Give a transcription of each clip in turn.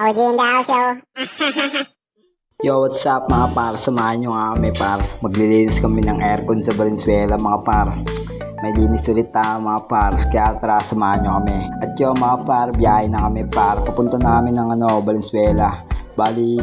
OG in the house, yo. Yo, what's up mga par? Samahan nyo nga kami par. Maglilinis kami ng aircon sa Valenzuela mga par. May linis ulit mga par. Kaya tara, samahan nyo kami. At yo mga par, biyahe na kami par. Papunta namin ng Valenzuela. Bali,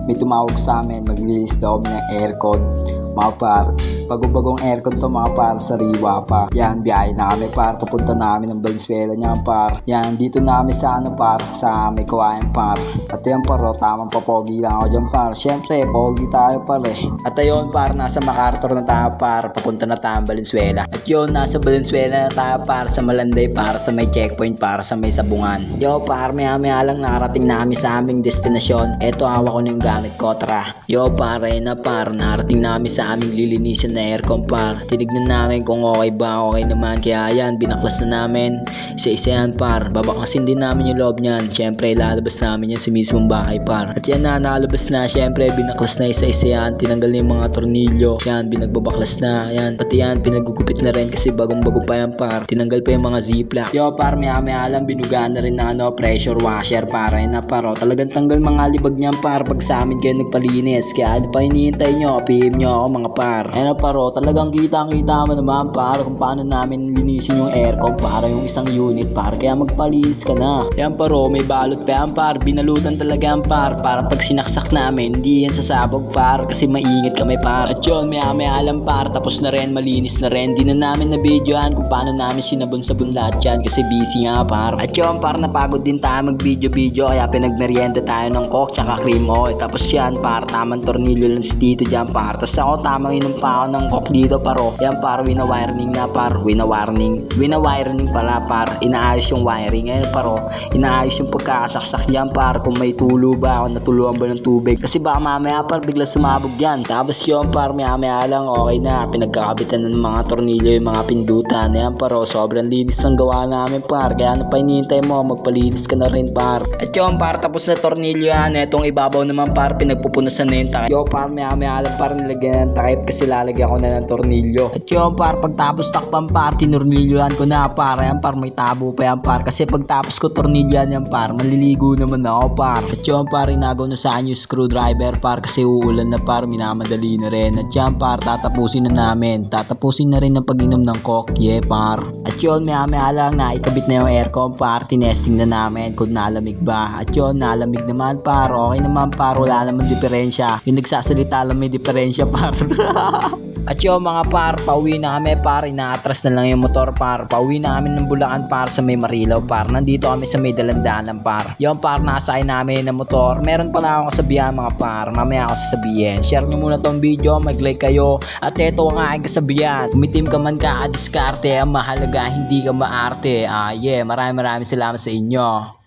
may tumawag sa amin. Maglilinis daw kami ng aircon mga par. Bagong-bagong aircon to mga par, sariwa pa. Yan, biyahe na kami par. Papunta namin ng Valenzuela niyan par. Yan, dito namin sa par, sa may kawayan par. At yan par, tamang papogi lang ako dyan par. Siyempre, pogi tayo par eh. At ayun par, nasa MacArthur na tayo par. Papunta na tayo Valenzuela. At yun, nasa Valenzuela na tayo par, sa Malanday par, sa may checkpoint par, sa may Sabungan. Yo par, maya lang nakarating na kami sa aming destinasyon. Eto, hawak ko na yung gamit ko, tara. Yo par, ayun na par, narating namin sa aming lilinisan na aircon par. Tinignan namin kung okay ba, okay naman. Kaya yan, binaklas na namin. Isa-isa yan par. Babaklasin din namin yung loob niyan. Siyempre, lalabas namin yan sa mismong bahay par. At yan na, nalabas na. Siyempre, binaklas na isa-isa yan. Tinanggal na yung mga tornilyo. Yan, binagbabaklas na. Yan, pati yan, pinagugupit na rin kasi bagong-bago pa yan par. Tinanggal pa yung mga ziplock. Yo par, maya lang binugaan na rin na pressure washer para yun na paro. Talagang tanggal mga libag niyan par pag sa amin kayo nagpalinis. Kaya ano pa hinihintay nyo? PM nyo ako mga par. Ayun paro, talagang kita-kita mo naman par kung paano namin linisin yung aircon para yung isang unit par. Kaya magpalinis ka na. Yan paro, may balot pa yan par. Binalutan talaga yan par. Para pag sinaksak namin, hindi yan sasabog par kasi maingat kami par. At yun, maya lang par. Tapos na rin, malinis na rin. Di na namin na videohan kung paano namin sinabon-sabon lahat yan kasi busy nga par. At yun par, napagod din tayo mag-video kaya pinagmerienda tayo ng coke tsaka cream oil. Tapos yan par, tamang tornilyo lang dito dyan par. Tapos ako tamang inom pa ako ng coke dito paro. Yan par, wina-wiring na par. Wina-wiring pala par. Inaayos yung wiring. Ngayon paro, inaayos yung pagkakasaksak dyan par. Kung may tulo ba ako, natuluan ba ng tubig. Kasi baka mamaya par, bigla sumabog yan. Tapos yun par, maya lang okay na. Pinagkakabitan ng mga tornilyo yung mga pindutan. Yan paro, sobrang linis ng gawa namin par. Kaya ano pa hinihintay mo, magpalinis ka na rin par. At yun par, tapos na tornilyo yan. Etong ibabaw naman par, pinagpupunasan na yung takip. Yo par, maya lang par, nilagyan ng takip kasi lalagyan ko na ng tornilyo. At yun par, pagtapos takpan par, tinornilyohan ko na par. Yan par, may tabo pa yan par. Kasi pagtapos ko tornilyohan yan par, maliligo naman ako par. At yun par, inagaw na saan yung screwdriver par kasi uulan na par, minamadali na rin. At yan par, tatapusin na namin. Tatapusin na rin ng pag-inom ng coke, yeah par. At yun, maya lang naikabit na yung aircon par, tinesting na namin kung nalamig ba. At yun, nalamig naman par, okay naman par, wala naman diferensya. Yung nagsasalita lang may diferensya par. At yun mga par, pauwi na kami par, inaatras na lang yung motor par. Pauwi na kami ng Bulacan par sa may Marilaw par. Nandito kami sa may Dalandanan par. Yun par, nasakay namin ng motor. Meron pala akong kasabihan mga par, mamaya ako sasabihin. Share nyo muna tong video, mag-like kayo. At eto ang aking kasabihan, umitim ka man ka, diskarte, ang mahalaga hindi ka maarte. Yeah, maraming salamat sa inyo.